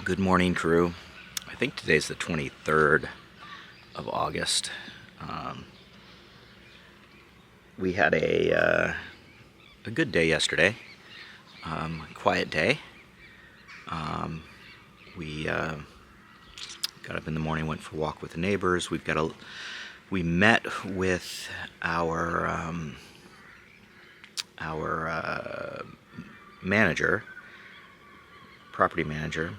Good morning, crew. I think today's the 23rd of August. We had a good day yesterday, quiet day. We got up in the morning, went for a walk with the neighbors. We met with our manager, property manager,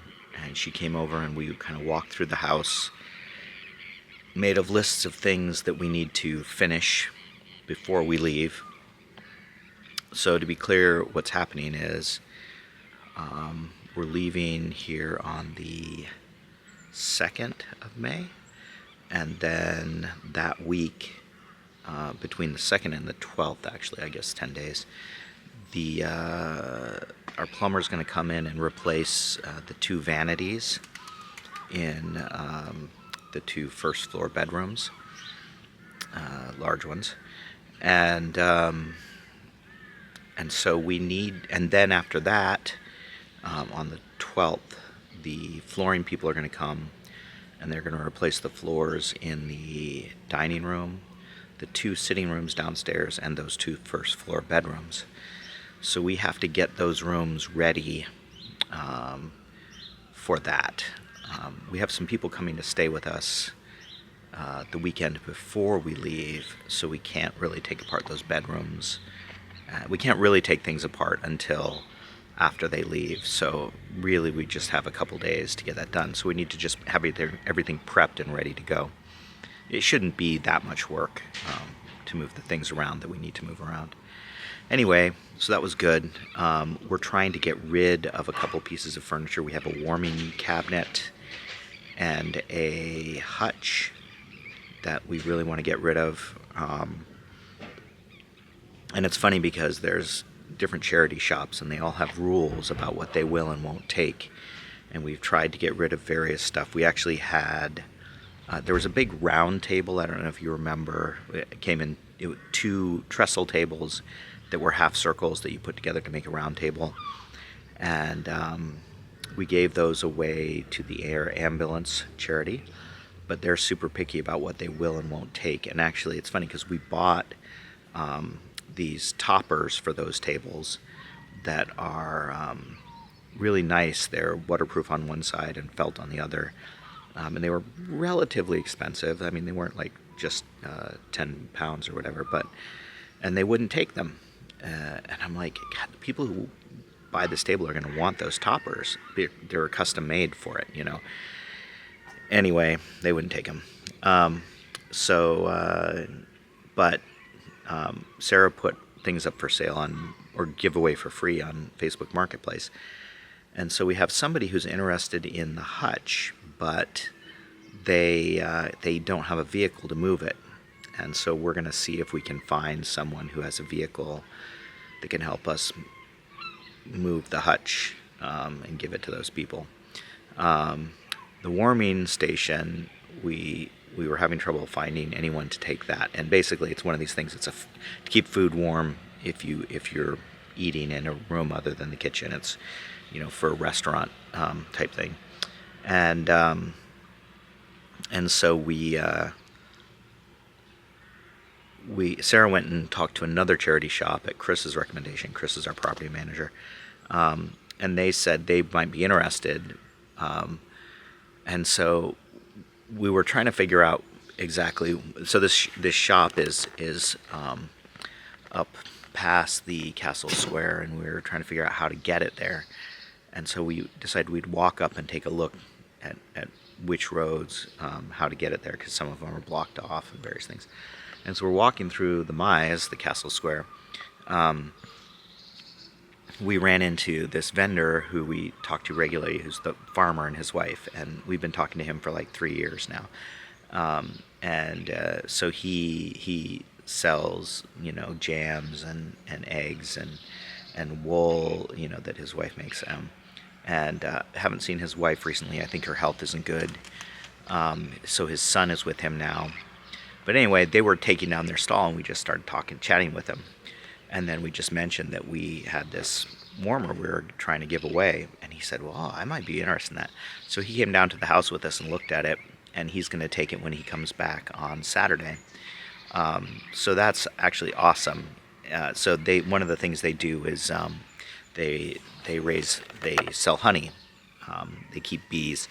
and she came over and we kind of walked through the house, made of lists of things that we need to finish before we leave. So to be clear, what's happening is we're leaving here on the 2nd of May, and then that week, between the 2nd and the 12th, actually, I guess 10 days, our plumber's going to come in and replace the two vanities in the two first floor bedrooms, large ones, and so we need, and then after that, on the 12th, the flooring people are going to come and they're going to replace the floors in the dining room, the two sitting rooms downstairs, and those two first floor bedrooms. So we have to get those rooms ready for that. We have some people coming to stay with us the weekend before we leave, so we can't really take apart those bedrooms. We can't really take things apart until after they leave. So really we just have a couple days to get that done. So we need to just have everything prepped and ready to go. It shouldn't be that much work to move the things around that we need to move around. Anyway, so that was good. We're trying to get rid of a couple pieces of furniture. We have a warming cabinet and a hutch that we really want to get rid of. And it's funny because there's different charity shops and they all have rules about what they will and won't take. And we've tried to get rid of various stuff. We actually had, there was a big round table. I don't know if you remember. It came in two trestle tables that were half circles that you put together to make a round table. And we gave those away to the air ambulance charity, but they're super picky about what they will and won't take. And actually it's funny because we bought these toppers for those tables that are really nice. They're waterproof on one side and felt on the other. And they were relatively expensive. I mean, they weren't like just 10 pounds or whatever, and they wouldn't take them. And I'm like, God, the people who buy this table are going to want those toppers. They're custom made for it, you know. Anyway, they wouldn't take them. But Sarah put things up for sale or give away for free on Facebook Marketplace. And so we have somebody who's interested in the hutch, but they don't have a vehicle to move it. And so we're going to see if we can find someone who has a vehicle that can help us move the hutch and give it to those people. The warming station, we were having trouble finding anyone to take that. And basically it's one of these things, it's to keep food warm if you're eating in a room other than the kitchen. It's, you know, for a restaurant type thing. And so Sarah went and talked to another charity shop at Chris's recommendation. Chris is our property manager. And they said they might be interested. And so we were trying to figure out exactly. So this shop is up past the Castle Square, and we were trying to figure out how to get it there. And so we decided we'd walk up and take a look at which roads, how to get it there, because some of them are blocked off and various things. And so we're walking through the Maze, the Castle Square. We ran into this vendor who we talk to regularly, who's the farmer and his wife, and we've been talking to him for like 3 years now. So he sells, you know, jams and eggs and wool, you know, that his wife makes. And haven't seen his wife recently. I think her health isn't good. So his son is with him now. But anyway, they were taking down their stall, and we just started chatting with them. And then we just mentioned that we had this warmer we were trying to give away. And he said, well, I might be interested in that. So he came down to the house with us and looked at it, and he's going to take it when he comes back on Saturday. So that's actually awesome. So one of the things they do is they sell honey. They keep bees.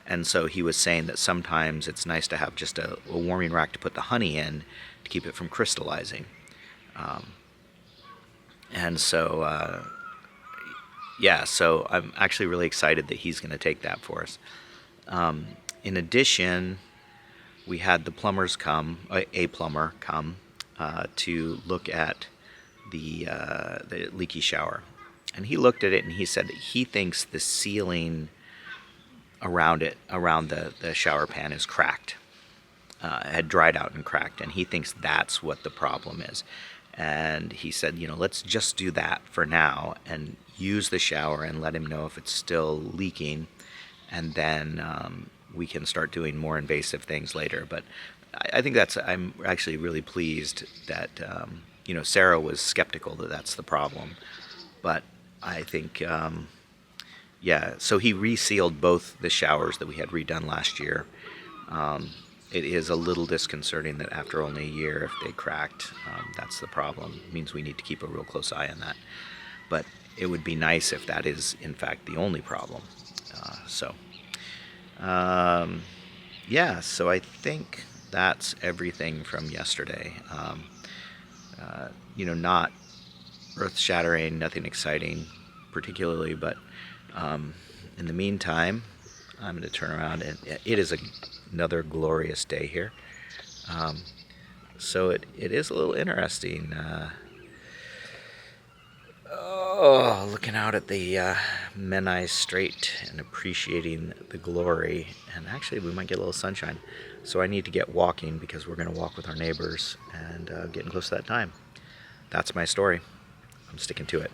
And so he was saying that sometimes it's nice to have just a warming rack to put the honey in to keep it from crystallizing. And so, so I'm actually really excited that he's going to take that for us. In addition, we had the plumbers come, a plumber come, to look at the leaky shower. And he looked at it and he said that he thinks the ceiling around the shower pan is cracked. Had dried out and cracked, and he thinks that's what the problem is. And he said, let's just do that for now and use the shower and let him know if it's still leaking, and then we can start doing more invasive things later. But I think I'm actually really pleased that, Sarah was skeptical that that's the problem. But I think, so he resealed both the showers that we had redone last year. It is a little disconcerting that after only a year, if they cracked, that's the problem. It means we need to keep a real close eye on that. But it would be nice if that is, in fact, the only problem. So I think that's everything from yesterday. Not earth-shattering, nothing exciting particularly, but in the meantime, I'm going to turn around, and it is another glorious day here. So it is a little interesting. Looking out at the Menai Strait and appreciating the glory. And actually, we might get a little sunshine. So I need to get walking because we're going to walk with our neighbors and getting close to that time. That's my story. I'm sticking to it.